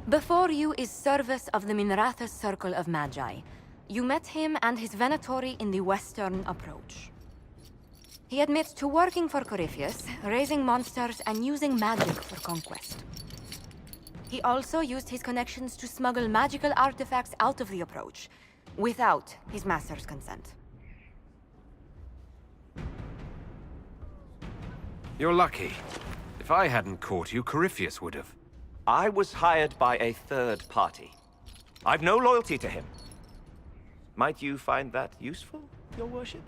Before you is Service of the Minrathous Circle of Magi. You met him and his Venatori in the Western Approach. He admits to working for Corypheus, raising monsters and using magic for conquest. He also used his connections to smuggle magical artifacts out of the Approach, without his master's consent. You're lucky. If I hadn't caught you, Corypheus would have. I was hired by a third party. I've no loyalty to him. Might you find that useful, your worship?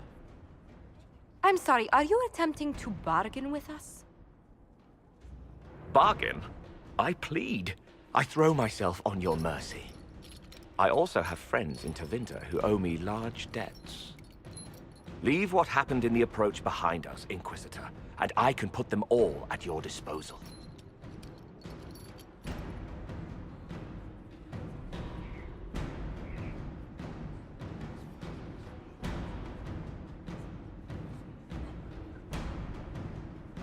I'm sorry, are you attempting to bargain with us? Bargain? I plead. I throw myself on your mercy. I also have friends in Tevinter who owe me large debts. Leave what happened in the Approach behind us, Inquisitor, and I can put them all at your disposal.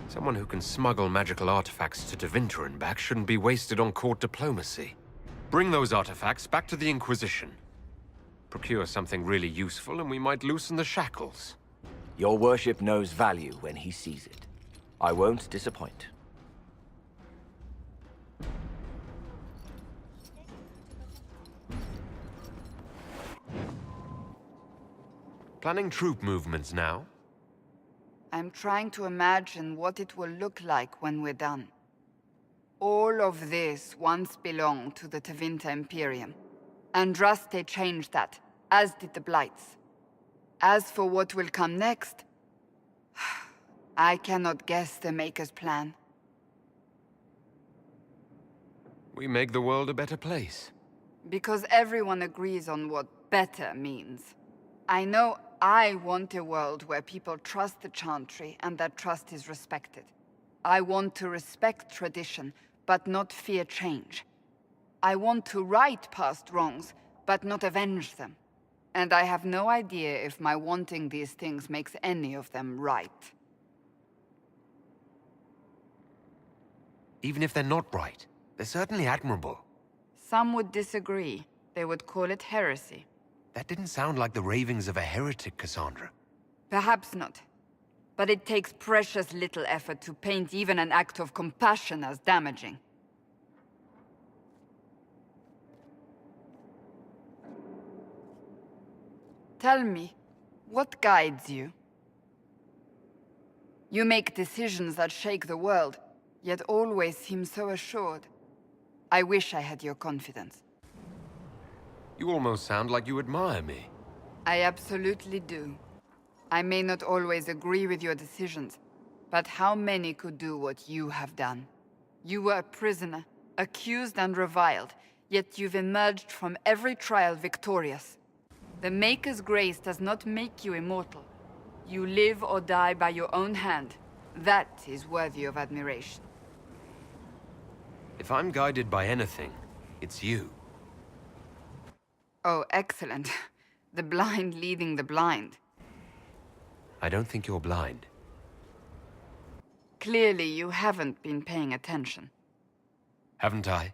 Someone who can smuggle magical artifacts to Tevinter and back shouldn't be wasted on court diplomacy. Bring those artifacts back to the Inquisition. Procure something really useful and we might loosen the shackles. Your worship knows value when he sees it. I won't disappoint. Planning troop movements now? I'm trying to imagine what it will look like when we're done. All of this once belonged to the Tevinter Imperium. Andraste changed that, as did the Blights. As for what will come next, I cannot guess the Maker's plan. We make the world a better place. Because everyone agrees on what better means. I know I want a world where people trust the Chantry and that trust is respected. I want to respect tradition, but not fear change. I want to right past wrongs, but not avenge them. And I have no idea if my wanting these things makes any of them right. Even if they're not right, they're certainly admirable. Some would disagree. They would call it heresy. That didn't sound like the ravings of a heretic, Cassandra. Perhaps not. But it takes precious little effort to paint even an act of compassion as damaging. Tell me, what guides you? You make decisions that shake the world, yet always seem so assured. I wish I had your confidence. You almost sound like you admire me. I absolutely do. I may not always agree with your decisions, but how many could do what you have done? You were a prisoner, accused and reviled, yet you've emerged from every trial victorious. The Maker's grace does not make you immortal. You live or die by your own hand. That is worthy of admiration. If I'm guided by anything, it's you. Oh, excellent. The blind leading the blind. I don't think you're blind. Clearly, you haven't been paying attention. Haven't I?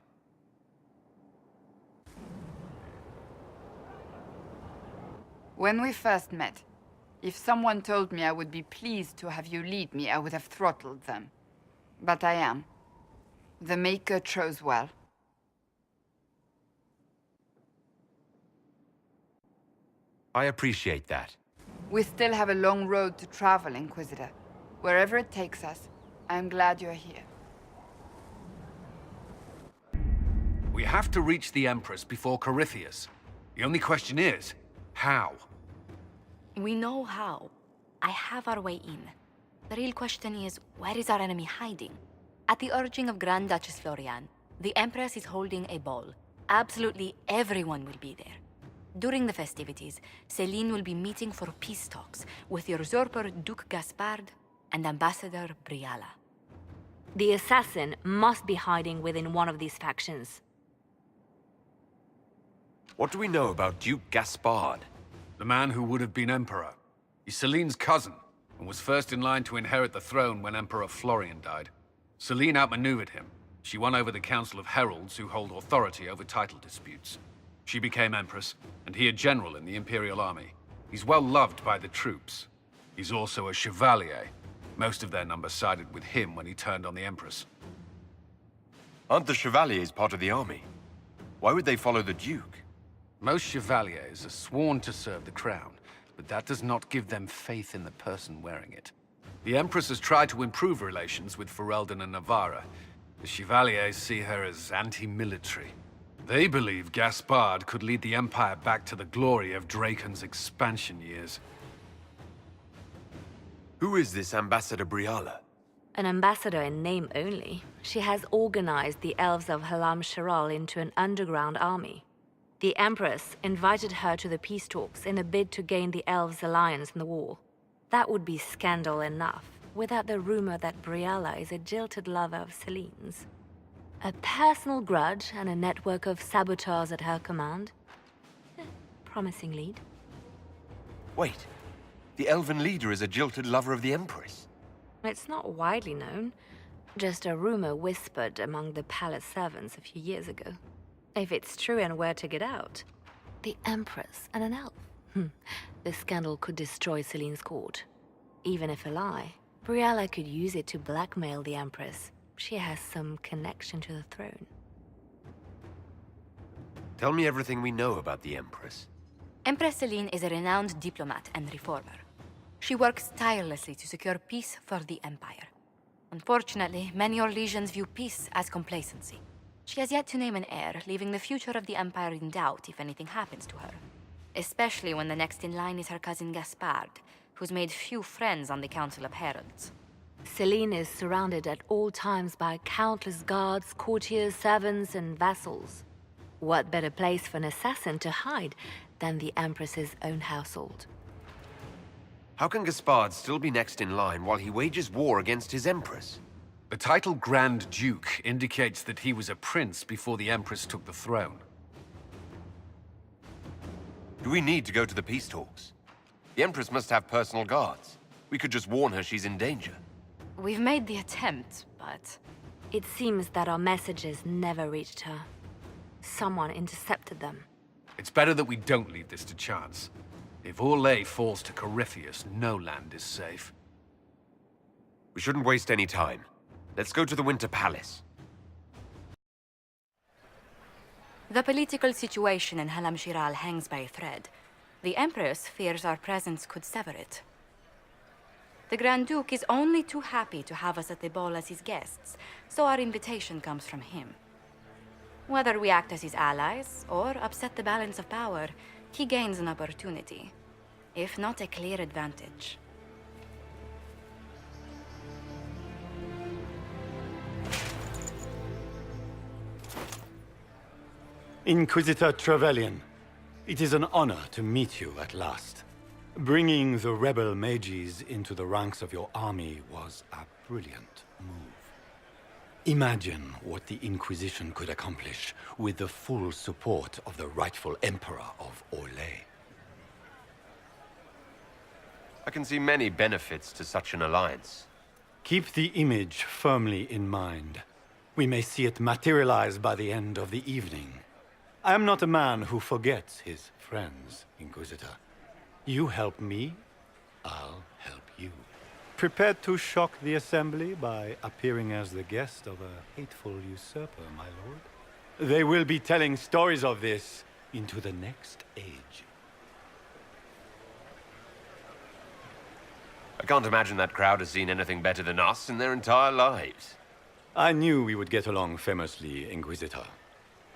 When we first met, if someone told me I would be pleased to have you lead me, I would have throttled them. But I am. The Maker chose well. I appreciate that. We still have a long road to travel, Inquisitor. Wherever it takes us, I'm glad you're here. We have to reach the Empress before Corypheus. The only question is, how? We know how. I have our way in. The real question is, where is our enemy hiding? At the urging of Grand Duchess Florian, the Empress is holding a ball. Absolutely everyone will be there. During the festivities, Céline will be meeting for peace talks with the usurper Duke Gaspard and Ambassador Briala. The assassin must be hiding within one of these factions. What do we know about Duke Gaspard? The man who would have been Emperor. He's Céline's cousin, and was first in line to inherit the throne when Emperor Florian died. Céline outmaneuvered him, She won over the Council of Heralds who hold authority over title disputes. She became Empress, and he a general in the Imperial Army. He's well loved by the troops. He's also a Chevalier. Most of their number sided with him when he turned on the Empress. Aren't the Chevaliers part of the army? Why would they follow the Duke? Most Chevaliers are sworn to serve the crown, but that does not give them faith in the person wearing it. The Empress has tried to improve relations with Ferelden and Navarra. The Chevaliers see her as anti-military. They believe Gaspard could lead the Empire back to the glory of Draken's expansion years. Who is this Ambassador Briala? An ambassador in name only, she has organized the elves of Halam Shiral into an underground army. The Empress invited her to the peace talks in a bid to gain the elves' alliance in the war. That would be scandal enough, without the rumor that Briala is a jilted lover of Celine's. A personal grudge and a network of saboteurs at her command. Promising lead. Wait, the elven leader is a jilted lover of the Empress. It's not widely known, just a rumor whispered among the palace servants a few years ago. If it's true and were to get out, the Empress and an elf. The scandal could destroy Celine's court. Even if a lie, Briala could use it to blackmail the Empress. She has some connection to the throne. Tell me everything we know about the Empress. Empress Celine is a renowned diplomat and reformer. She works tirelessly to secure peace for the Empire. Unfortunately, many Orlesians view peace as complacency. She has yet to name an heir, leaving the future of the Empire in doubt if anything happens to her. Especially when the next in line is her cousin Gaspard, who's made few friends on the Council of Heralds. Celine is surrounded at all times by countless guards, courtiers, servants, and vassals. What better place for an assassin to hide than the Empress's own household? How can Gaspard still be next in line while he wages war against his Empress? The title Grand Duke indicates that he was a prince before the Empress took the throne. Do we need to go to the peace talks? The Empress must have personal guards. We could just warn her she's in danger. We've made the attempt, but... It seems that our messages never reached her. Someone intercepted them. It's better that we don't leave this to chance. If Orlais falls to Corypheus, no land is safe. We shouldn't waste any time. Let's go to the Winter Palace. The political situation in Halam Shiral hangs by a thread. The Empress fears our presence could sever it. The Grand Duke is only too happy to have us at the ball as his guests, so our invitation comes from him. Whether we act as his allies or upset the balance of power, he gains an opportunity, if not a clear advantage. Inquisitor Trevelyan, it is an honor to meet you at last. Bringing the rebel mages into the ranks of your army was a brilliant move. Imagine what the Inquisition could accomplish with the full support of the rightful Emperor of Orlais. I can see many benefits to such an alliance. Keep the image firmly in mind. We may see it materialize by the end of the evening. I am not a man who forgets his friends, Inquisitor. You help me, I'll help you. Prepared to shock the Assembly by appearing as the guest of a hateful usurper, my lord? They will be telling stories of this into the next age. I can't imagine that crowd has seen anything better than us in their entire lives. I knew we would get along famously, Inquisitor.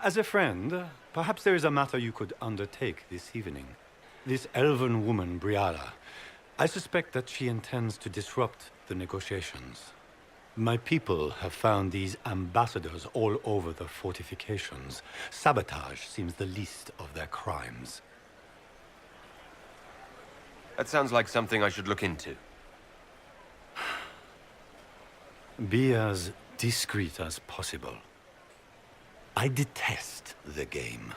As a friend, perhaps there is a matter you could undertake this evening. This elven woman, Briala, I suspect that she intends to disrupt the negotiations. My people have found these ambassadors all over the fortifications. Sabotage seems the least of their crimes. That sounds like something I should look into. Be as discreet as possible. I detest the game,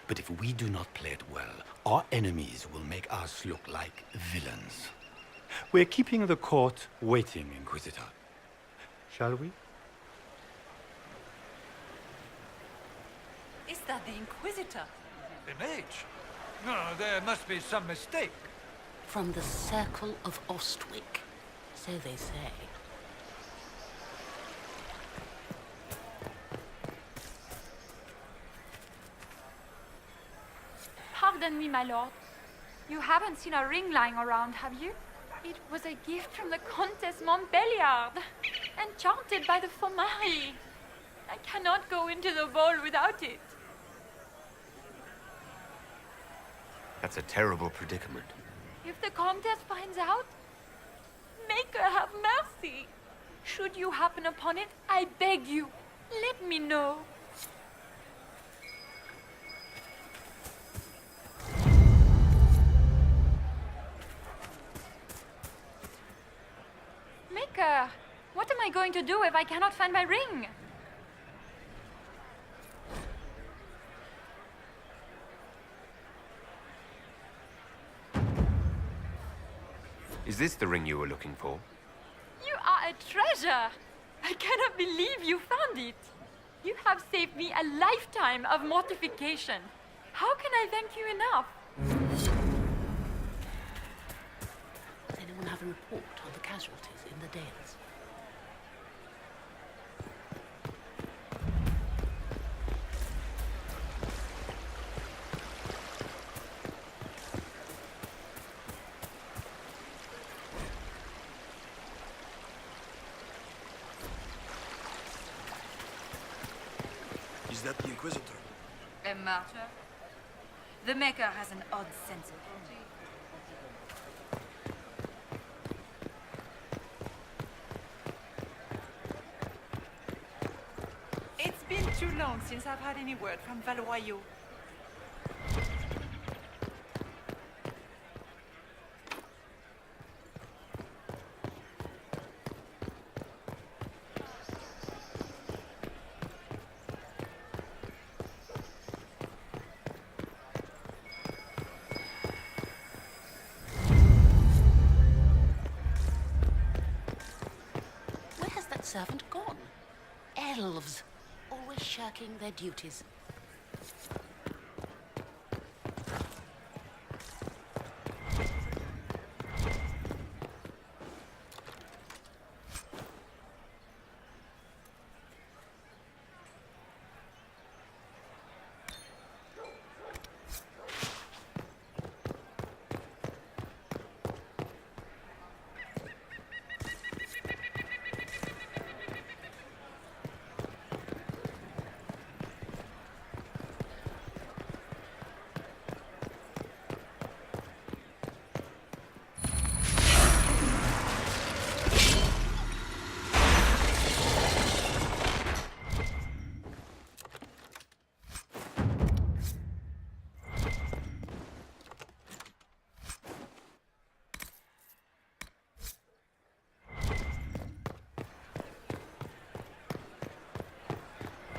but if we do not play it well, our enemies will make us look like villains. We're keeping the court waiting, Inquisitor. Shall we? that the Inquisitor? The mage? No, there must be some mistake. From the Circle of Ostwick, so they say. Pardon me, my lord. You haven't seen a ring lying around, have you? It was a gift from the Countess Montbelliard, enchanted by the Fomari. I cannot go into the ball without it. That's a terrible predicament. If the Countess finds out, make her have mercy. Should you happen upon it, I beg you, let me know. Maker, what am I going to do if I cannot find my ring? Is this the ring you were looking for? You are a treasure! I cannot believe you found it! You have saved me a lifetime of mortification. How can I thank you enough? Does anyone have a report on the casualties in the Dales? Is that the Inquisitor? A martyr? The Maker has an odd sense of It's been too long since I've had any word from Valoyo. Where has that servant gone? Elves, always shirking their duties.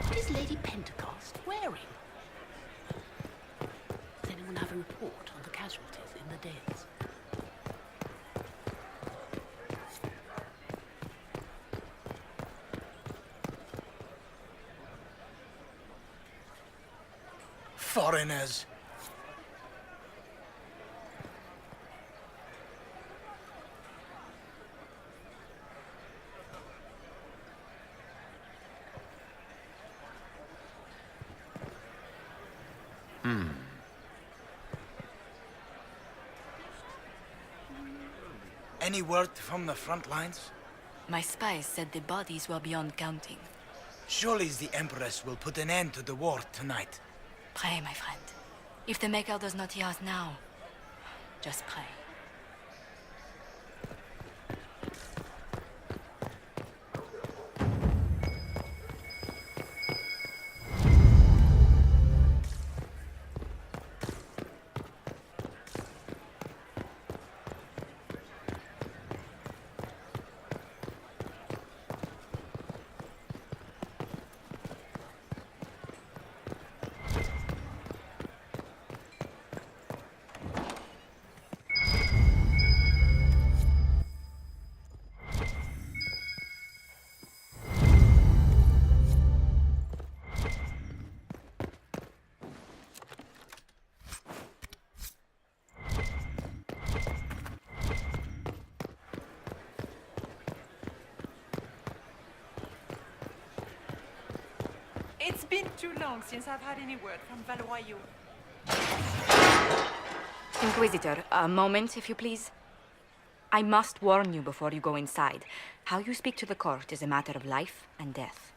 What is Lady Pentecost wearing? Does anyone have a report on the casualties in the Dales? Foreigners. Any word from the front lines? My spies said the bodies were beyond counting. Surely the Empress will put an end to the war tonight. Pray, my friend. If the Maker does not hear us now, just pray. been too long since I've had any word from Valois. Inquisitor, a moment, if you please. I must warn you before you go inside. How you speak to the court is a matter of life and death.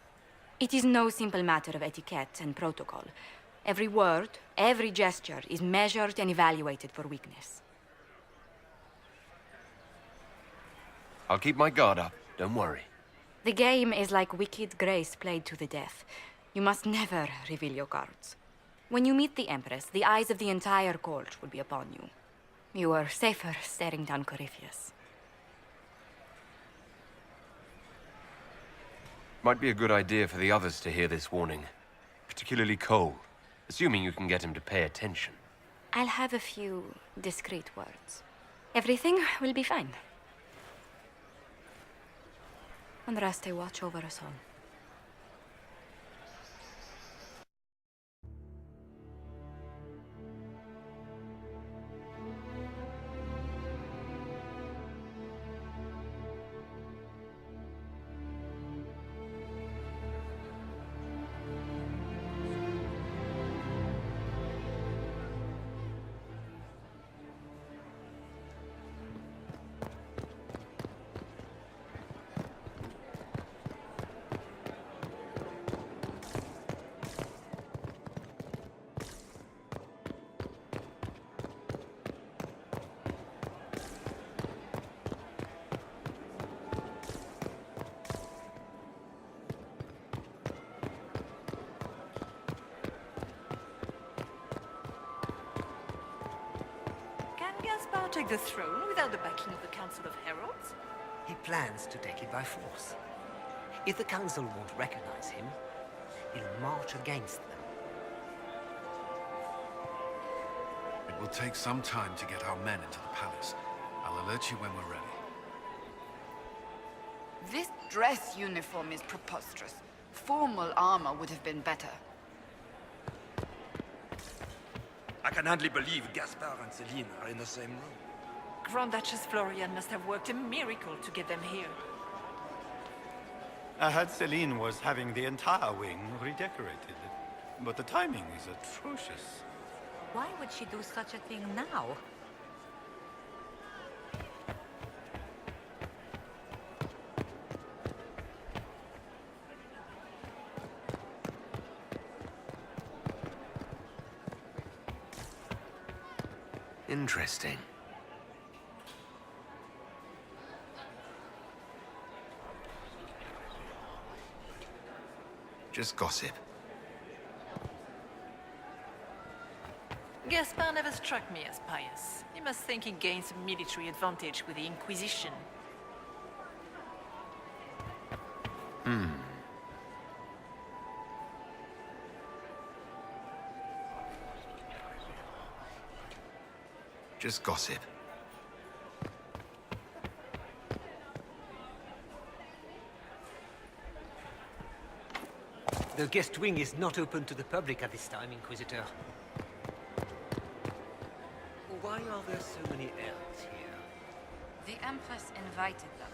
It is no simple matter of etiquette and protocol. Every word, every gesture is measured and evaluated for weakness. I'll keep my guard up, don't worry. The game is like Wicked Grace played to the death. You must never reveal your cards. When you meet the Empress, the eyes of the entire court will be upon you. You are safer staring down Corypheus. Might be a good idea for the others to hear this warning. Particularly Cole, assuming you can get him to pay attention. I'll have a few discreet words. Everything will be fine. Andraste, watch over us all. Gaspar take the throne without the backing of the Council of Heralds? He plans to take it by force. If the Council won't recognize him, he'll march against them. It will take some time to get our men into the palace. I'll alert you when we're ready. This dress uniform is preposterous. Formal armor would have been better. I can hardly believe Gaspard and Celine are in the same room. Grand Duchess Florian must have worked a miracle to get them here. I heard Celine was having the entire wing redecorated, but the timing is atrocious. Why would she do such a thing now? Interesting. Just gossip. Gaspar never struck me as pious. He must think he gains a military advantage with the Inquisition. Just gossip. The guest wing is not open to the public at this time, Inquisitor. Why are there so many elves here? The Empress invited them.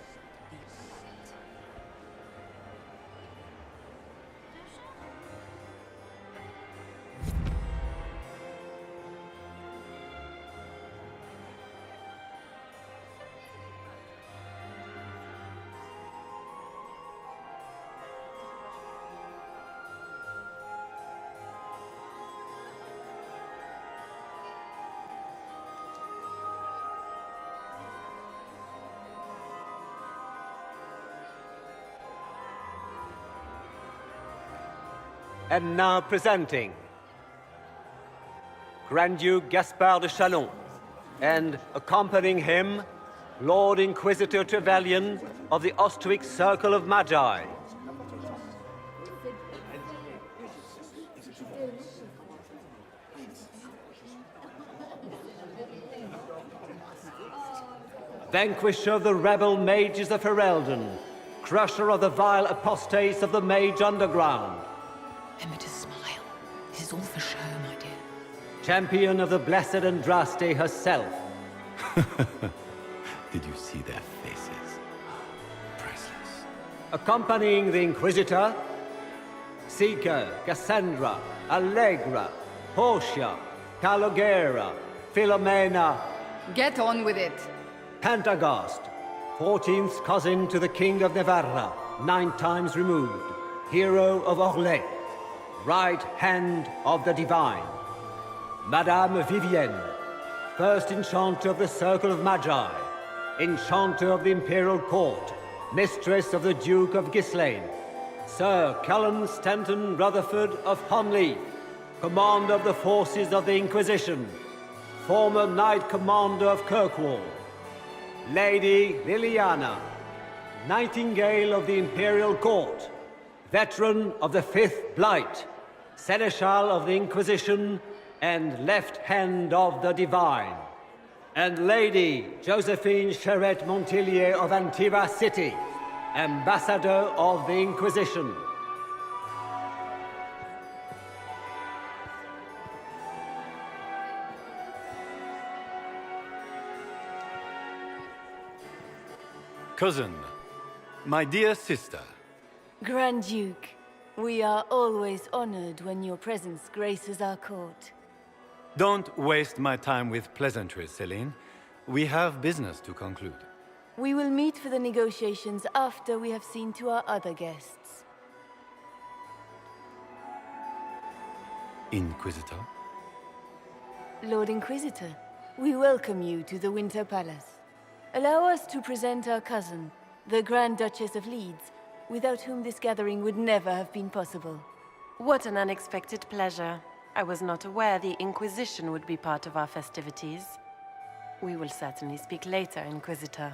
And now presenting Grand Duke Gaspard de Chalon, and accompanying him, Lord Inquisitor Trevelyan of the Ostwick Circle of Magi. Vanquisher of the rebel mages of Ferelden, crusher of the vile apostates of the mage underground. Emma, smile. This is all for show, my dear. Champion of the blessed Andraste herself. Did you see their faces? Priceless. Accompanying the Inquisitor, Seeker, Cassandra, Allegra, Portia, Calogera, Philomena. Get on with it. Pantagast, 14th cousin to the King of Navarra, 9 times removed, hero of Orlais, right hand of the divine. Madame Vivienne, first enchanter of the Circle of Magi, enchanter of the Imperial Court, mistress of the Duke of Ghislaine. Sir Callum Stanton Rutherford of Hunley, commander of the forces of the Inquisition, former Knight Commander of Kirkwall. Lady Liliana, Nightingale of the Imperial Court, veteran of the 5th Blight, Seneschal of the Inquisition, and left hand of the Divine. And Lady Josephine Charette Montillier of Antiva City, Ambassador of the Inquisition. Cousin, my dear sister. Grand Duke, we are always honored when your presence graces our court. Don't waste my time with pleasantries, Celine. We have business to conclude. We will meet for the negotiations after we have seen to our other guests. Inquisitor? Lord Inquisitor, we welcome you to the Winter Palace. Allow us to present our cousin, the Grand Duchess of Leeds, without whom this gathering would never have been possible. What an unexpected pleasure. I was not aware the Inquisition would be part of our festivities. We will certainly speak later, Inquisitor.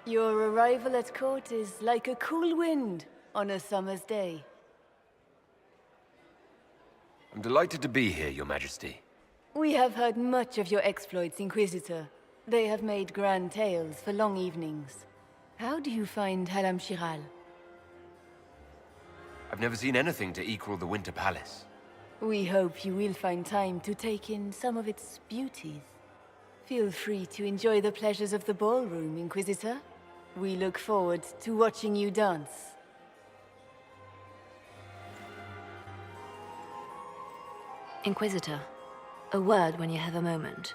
Your arrival at court is like a cool wind on a summer's day. I'm delighted to be here, Your Majesty. We have heard much of your exploits, Inquisitor. They have made grand tales for long evenings. How do you find Halam Shiral? I've never seen anything to equal the Winter Palace. We hope you will find time to take in some of its beauties. Feel free to enjoy the pleasures of the ballroom, Inquisitor. We look forward to watching you dance. Inquisitor, a word when you have a moment.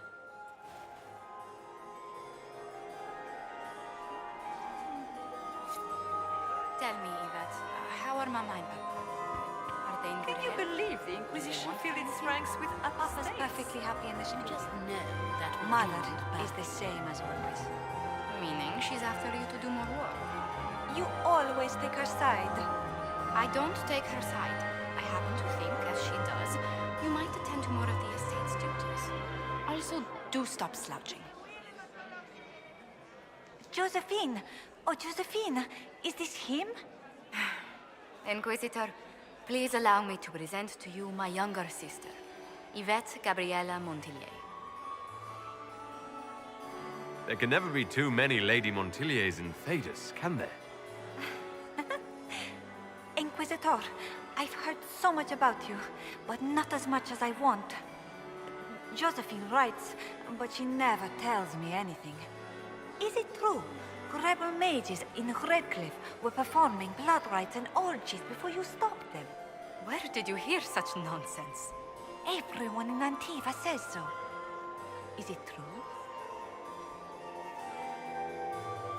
Tell me, Yvette, how are Mama and Papa? Are they in good Can you health? believe the Inquisition filled its ranks with Papa's apostates? perfectly happy in the street. Just know that Mother is the same as always. Meaning she's after you to do more work. You always take her side. I don't take her side. I happen to think, as she does, you might attend to more of the estate's duties. Also, do stop slouching. Josephine! Oh, Josephine! Is this him? Inquisitor, please allow me to present to you my younger sister, Yvette Gabriella Montillier. There can never be too many Lady Montilliers in Thedas, can there? Inquisitor, I've heard so much about you, but not as much as I want. Josephine writes, but she never tells me anything. Is it true? Rebel mages in Redcliffe were performing blood rites and orgies before you stopped them. Where did you hear such nonsense? Everyone in Antiva says so. Is it true?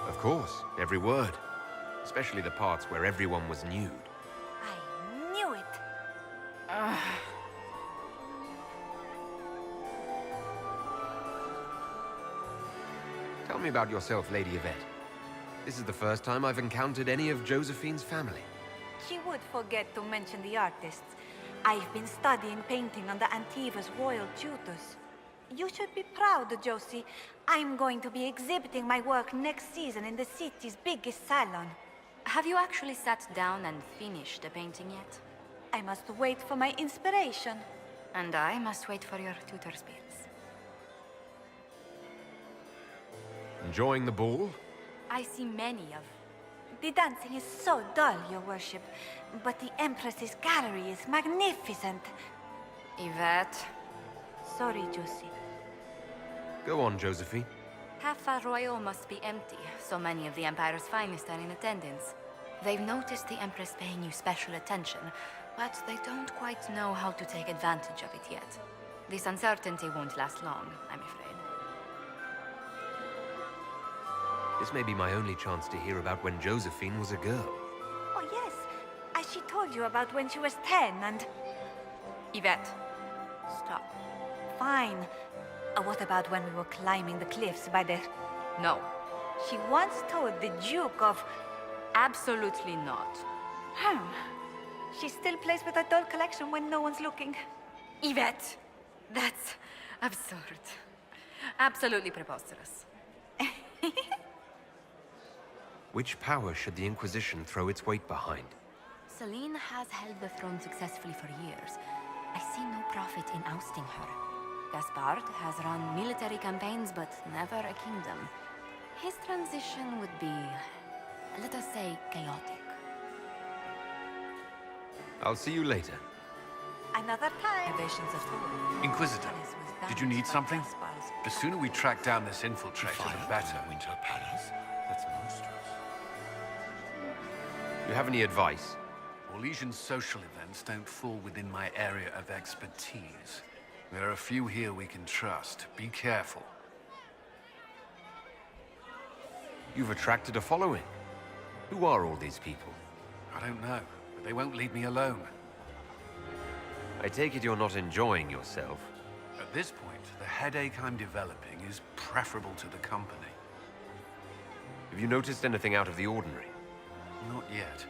Of course, every word. Especially the parts where everyone was nude. I knew it. Tell me about yourself, Lady Yvette. This is the first time I've encountered any of Josephine's family. She would forget to mention the artists. I've been studying painting under Antiva's royal tutors. You should be proud, Josie. I'm going to be exhibiting my work next season in the city's biggest salon. Have you actually sat down and finished the painting yet? I must wait for my inspiration. And I must wait for your tutor's bills. Enjoying the ball? I see many of... The dancing is so dull, Your Worship, but the Empress's gallery is magnificent. Yvette. Sorry, Josie. Go on, Josephine. Half Val Royal must be empty. So many of the Empire's finest are in attendance. They've noticed the Empress paying you special attention, but they don't quite know how to take advantage of it yet. This uncertainty won't last long, I'm afraid. This may be my only chance to hear about when Josephine was a girl. Oh, yes. As she told you about when she was 10 and... Yvette, stop. Fine. What about when we were climbing the cliffs by the... No. She once told the Duke of... Absolutely not. She still plays with her doll collection when no one's looking. Yvette! That's absurd. Absolutely preposterous. Which power should the Inquisition throw its weight behind? Celine has held the throne successfully for years. I see no profit in ousting her. Gaspard has run military campaigns, but never a kingdom. His transition would be, let us say, chaotic. I'll see you later. Another time. Inquisitor, did you need something? The sooner we track down this infiltrator, the better. Winter Palace? That's monstrous. You have any advice? Orlesian's social events don't fall within my area of expertise. There are a few here we can trust. Be careful. You've attracted a following. Who are all these people? I don't know, but they won't leave me alone. I take it you're not enjoying yourself. At this point, the headache I'm developing is preferable to the company. Have you noticed anything out of the ordinary? Not yet.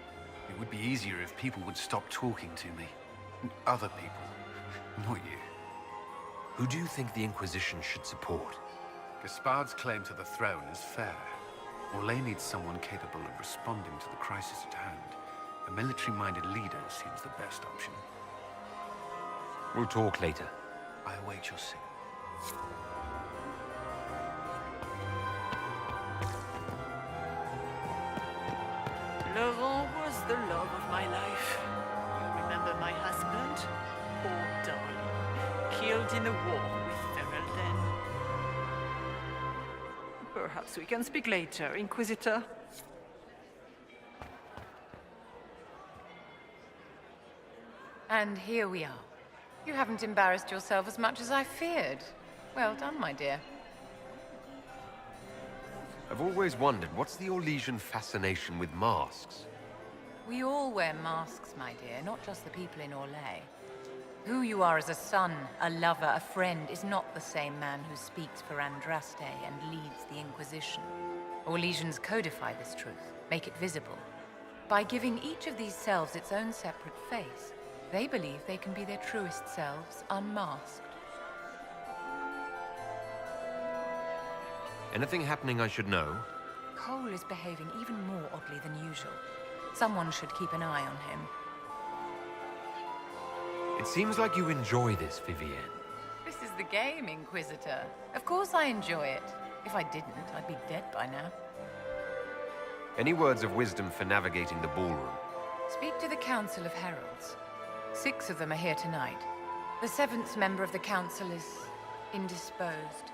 It would be easier if people would stop talking to me. Other people. Not you. Who do you think the Inquisition should support? Gaspard's claim to the throne is fair. Orlais needs someone capable of responding to the crisis at hand. A military-minded leader seems the best option. We'll talk later. I await your signal. Laurent was the love of my life. You remember my husband? Poor darling. Killed in a war with Ferelden. Perhaps we can speak later, Inquisitor. And here we are. You haven't embarrassed yourself as much as I feared. Well done, my dear. I've always wondered, what's the Orlesian fascination with masks? We all wear masks, my dear, not just the people in Orlais. Who you are as a son, a lover, a friend, is not the same man who speaks for Andraste and leads the Inquisition. Orlesians codify this truth, make it visible. By giving each of these selves its own separate face, they believe they can be their truest selves, unmasked. Anything happening I should know? Cole is behaving even more oddly than usual. Someone should keep an eye on him. It seems like you enjoy this, Vivienne. This is the game, Inquisitor. Of course I enjoy it. If I didn't, I'd be dead by now. Any words of wisdom for navigating the ballroom? Speak to the Council of Heralds. 6 of them are here tonight. The 7th member of the Council is indisposed.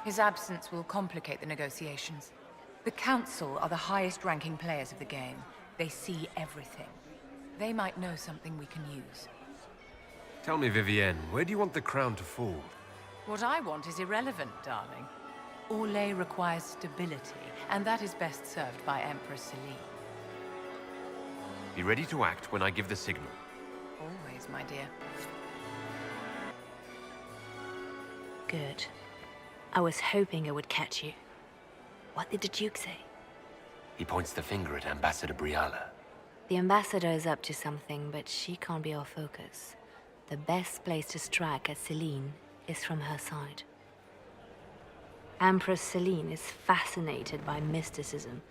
His absence will complicate the negotiations. The Council are the highest-ranking players of the game. They see everything. They might know something we can use. Tell me, Vivienne, where do you want the crown to fall? What I want is irrelevant, darling. Orlais requires stability, and that is best served by Empress Celine. Be ready to act when I give the signal. Always, my dear. Good. I was hoping it would catch you. What did the Duke say? He points the finger at Ambassador Briala. The ambassador is up to something, but she can't be our focus. The best place to strike at Celine is from her side. Empress Celine is fascinated by mysticism,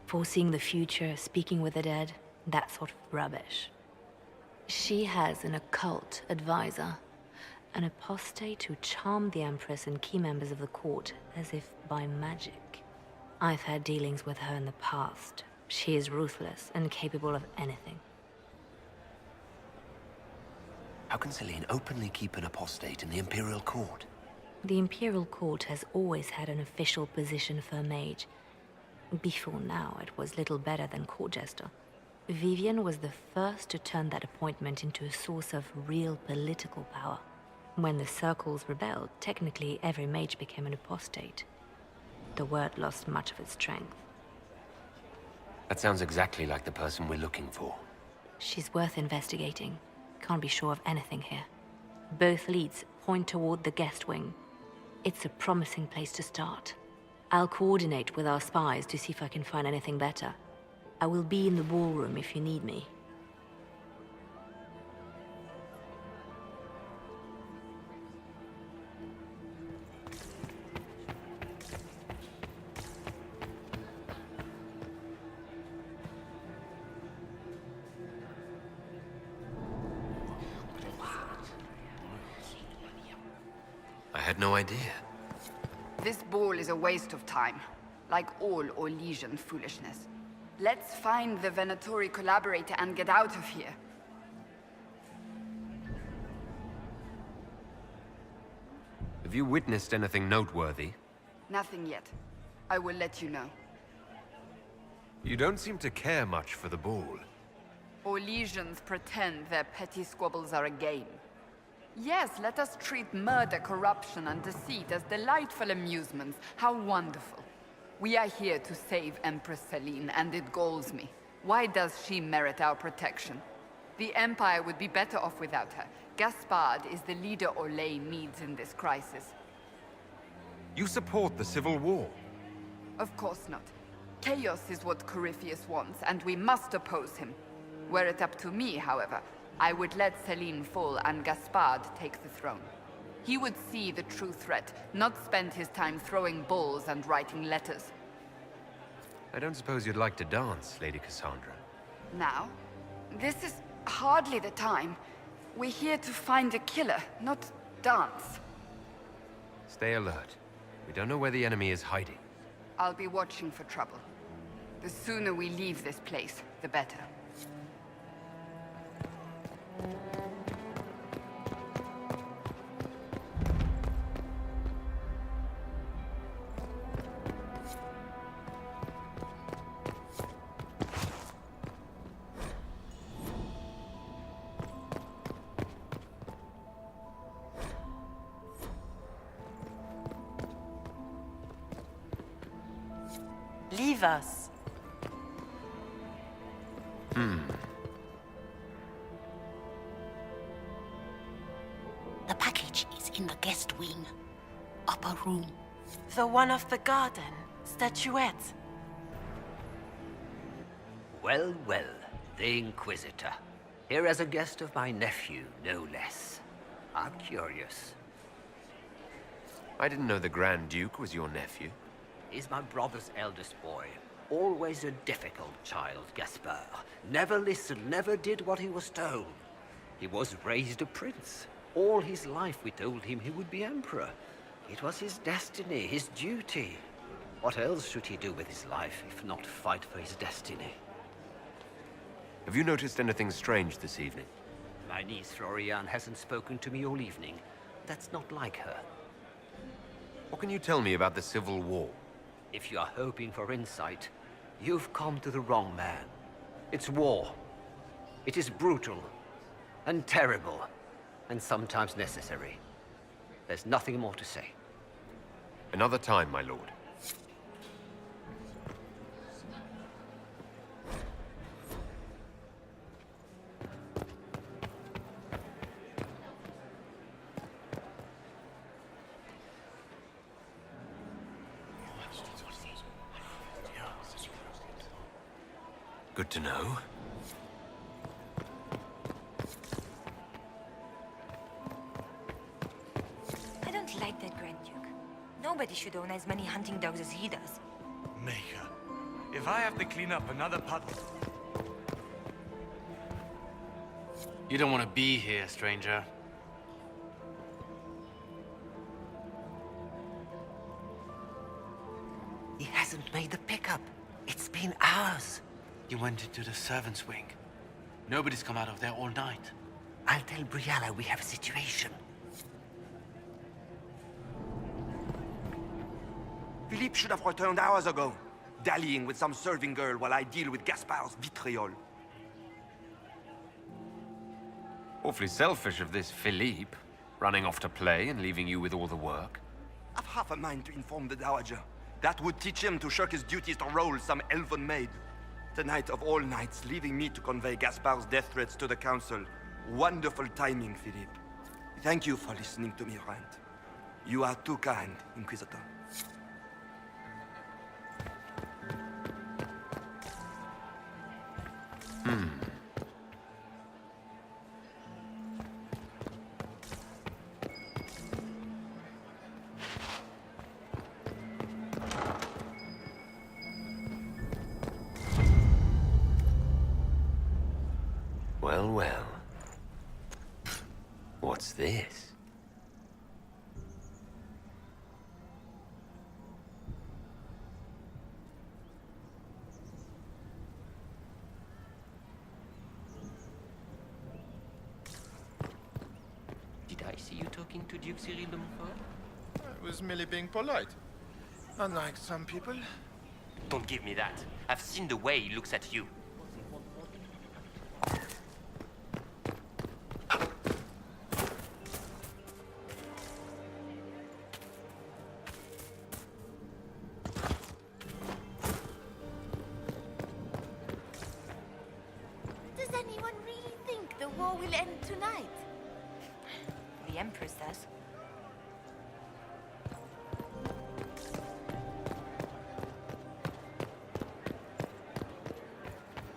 foreseeing the future, speaking with the dead, that sort of rubbish. She has an occult advisor, an apostate who charmed the Empress and key members of the court as if by magic. I've had dealings with her in the past. She is ruthless and capable of anything. How can Celine openly keep an apostate in the Imperial Court? The Imperial Court has always had an official position for a mage. Before now, it was little better than court jester. Vivian was the first to turn that appointment into a source of real political power. When the circles rebelled, technically every mage became an apostate. The word lost much of its strength. That sounds exactly like the person we're looking for. She's worth investigating. Can't be sure of anything here. Both leads point toward the guest wing. It's a promising place to start. I'll coordinate with our spies to see if I can find anything better. I will be in the ballroom if you need me. I had no idea. This ball is a waste of time, like all Orlesian foolishness. Let's find the Venatori collaborator and get out of here. Have you witnessed anything noteworthy? Nothing yet. I will let you know. You don't seem to care much for the ball. Orlesians pretend their petty squabbles are a game. Yes, let us treat murder, corruption, and deceit as delightful amusements. How wonderful. We are here to save Empress Celine, and it galls me. Why does she merit our protection? The Empire would be better off without her. Gaspard is the leader Orlais needs in this crisis. You support the civil war? Of course not. Chaos is what Corypheus wants, and we must oppose him. Were it up to me, however, I would let Celine fall and Gaspard take the throne. He would see the true threat, not spend his time throwing balls and writing letters. I don't suppose you'd like to dance, Lady Cassandra. Now? This is hardly the time. We're here to find a killer, not dance. Stay alert. We don't know where the enemy is hiding. I'll be watching for trouble. The sooner we leave this place, the better. Leave us. The package is in the guest wing. Upper room. The one of the garden. Statuette. Well, well, the Inquisitor. Here as a guest of my nephew, no less. I'm curious. I didn't know the Grand Duke was your nephew. He's my brother's eldest boy. Always a difficult child, Gaspard. Never listened, never did what he was told. He was raised a prince. All his life we told him he would be emperor. It was his destiny, his duty. What else should he do with his life if not fight for his destiny? Have you noticed anything strange this evening? My niece Florian hasn't spoken to me all evening. That's not like her. What can you tell me about the Civil War? If you are hoping for insight, you've come to the wrong man. It's war. It is brutal, and terrible, and sometimes necessary. There's nothing more to say. Another time, my lord. Good to know. I don't like that Grand Duke. Nobody should own as many hunting dogs as he does. Maker, if I have to clean up another puddle... You don't want to be here, stranger. He hasn't made the pickup. It's been hours. You went into the servants' wing. Nobody's come out of there all night. I'll tell Briala we have a situation. Philippe should have returned hours ago, dallying with some serving girl while I deal with Gaspard's vitriol. Awfully selfish of this Philippe, running off to play and leaving you with all the work. I've half a mind to inform the Dowager. That would teach him to shirk his duties to roll some elven maid. Tonight of all nights, leaving me to convey Gaspard's death threats to the Council. Wonderful timing, Philippe. Thank you for listening to me rant. You are too kind, Inquisitor. Well, well. What's this? Did I see you talking to Duke Cyril de Montfort? I was merely being polite. Unlike some people. Don't give me that. I've seen the way he looks at you. Does anyone really think the war will end tonight? The Empress does.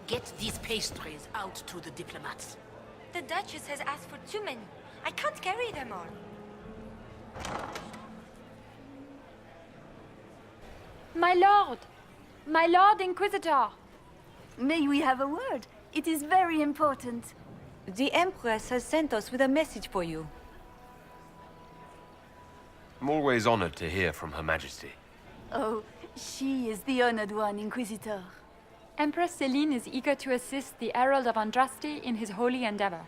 Get these pastries out to the diplomats. The Duchess has asked for too many. I can't carry them all. My lord! My lord Inquisitor! May we have a word? It is very important. The Empress has sent us with a message for you. I'm always honored to hear from Her Majesty. Oh, she is the honored one, Inquisitor. Empress Céline is eager to assist the Herald of Andraste in his holy endeavor.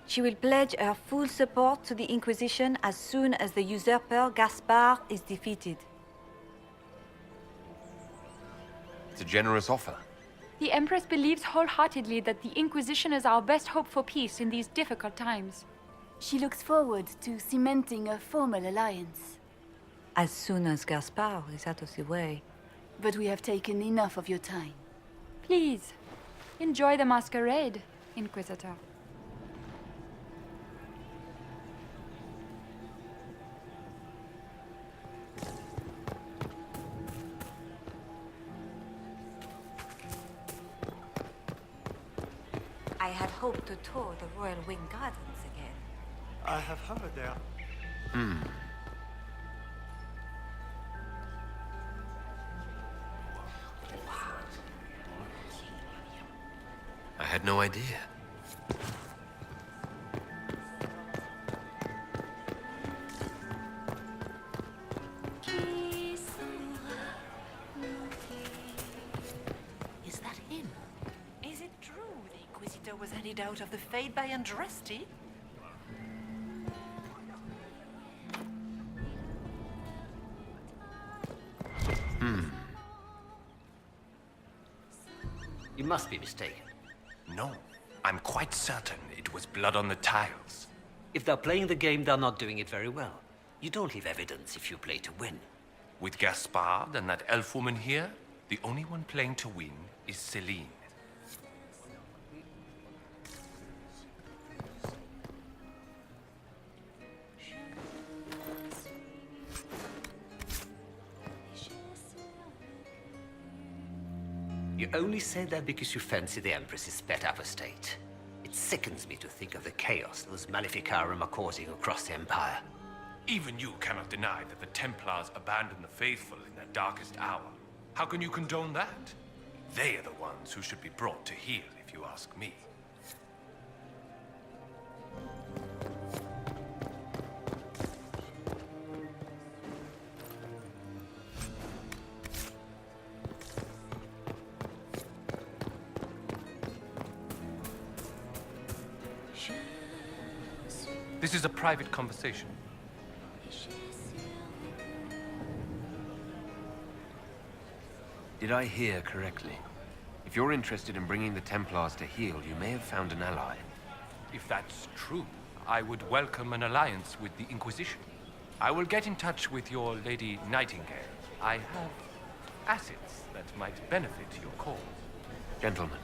She will pledge her full support to the Inquisition as soon as the usurper Gaspard is defeated. It's a generous offer. The Empress believes wholeheartedly that the Inquisition is our best hope for peace in these difficult times. She looks forward to cementing a formal alliance. As soon as Gaspard is out of the way. But we have taken enough of your time. Please, enjoy the masquerade, Inquisitor. I had hoped to tour the Royal Wing Gardens again. I have heard there. I had no idea. Is that him? Is it true the Inquisitor was handed out of the Fade by Andraste? You must be mistaken. No, I'm quite certain it was blood on the tiles. If they're playing the game, they're not doing it very well. You don't leave evidence if you play to win. With Gaspard and that elf woman here, the only one playing to win is Céline. You only say that because you fancy the Empress's pet apostate. It sickens me to think of the chaos those Maleficarum are causing across the Empire. Even you cannot deny that the Templars abandoned the faithful in their darkest hour. How can you condone that? They are the ones who should be brought to heel, if you ask me. This is a private conversation. Did I hear correctly? If you're interested in bringing the Templars to heel, you may have found an ally. If that's true, I would welcome an alliance with the Inquisition. I will get in touch with your Lady Nightingale. I have assets that might benefit your cause. Gentlemen.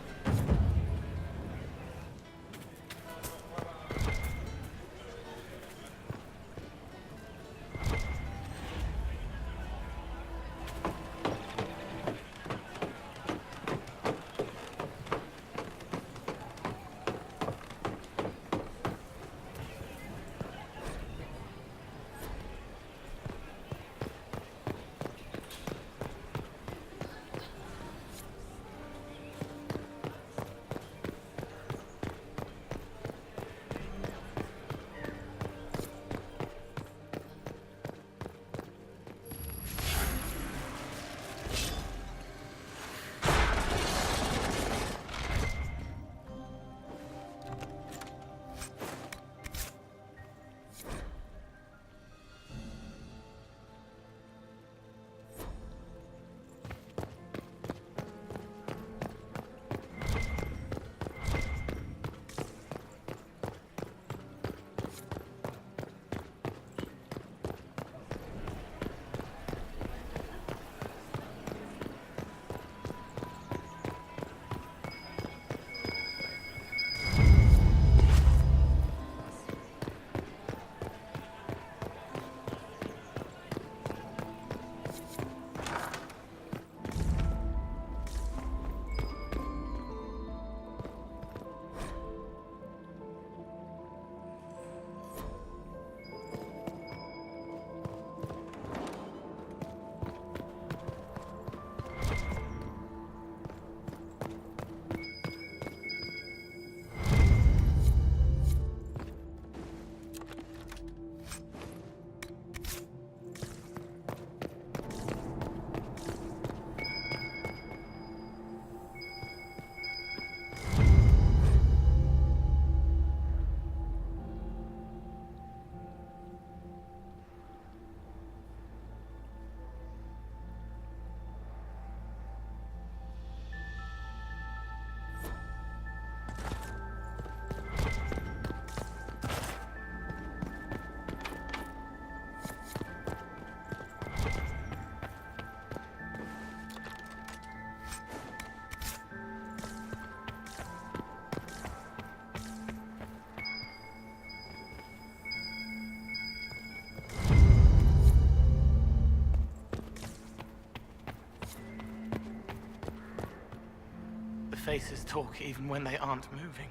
Faces talk even when they aren't moving.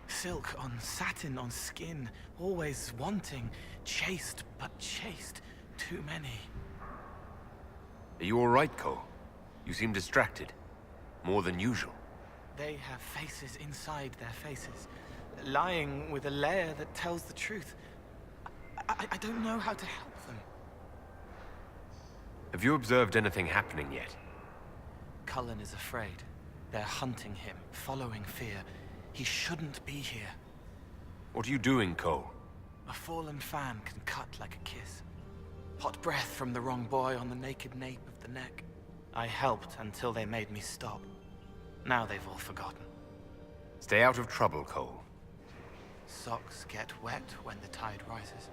Silk on satin on skin, always wanting. Chaste, but chaste. Too many. Are you all right, Cole? You seem distracted. More than usual. They have faces inside their faces, lying with a layer that tells the truth. I don't know how to help them. Have you observed anything happening yet? Cullen is afraid. They're hunting him, following fear. He shouldn't be here. What are you doing, Cole? A fallen fan can cut like a kiss. Hot breath from the wrong boy on the naked nape of the neck. I helped until they made me stop. Now they've all forgotten. Stay out of trouble, Cole. Socks get wet when the tide rises.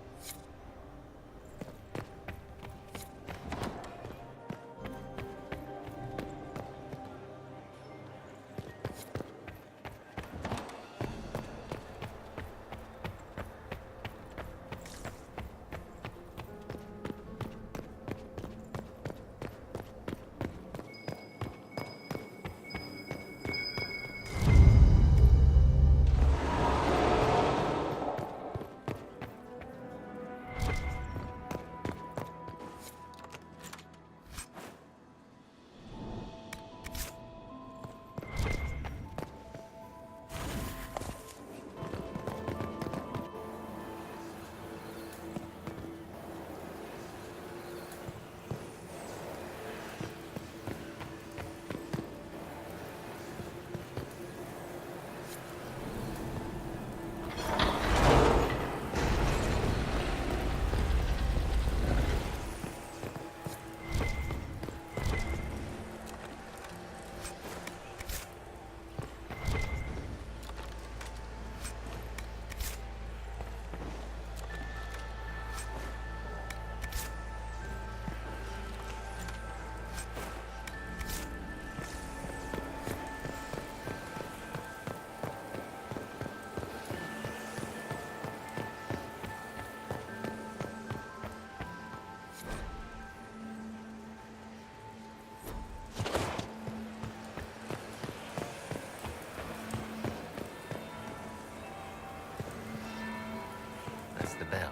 the bell.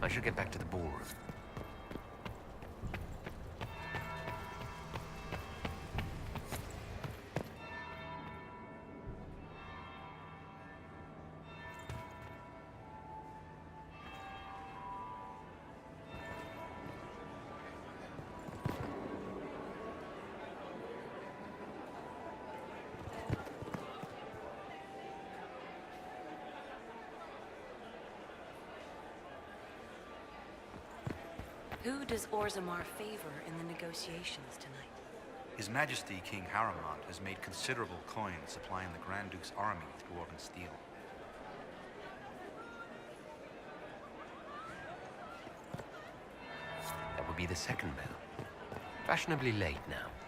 I should get back to the ballroom. Who does Orzammar favor in the negotiations tonight? His Majesty King Haramond has made considerable coin supplying the Grand Duke's army with dwarven steel. That would be the second bell. Fashionably late now.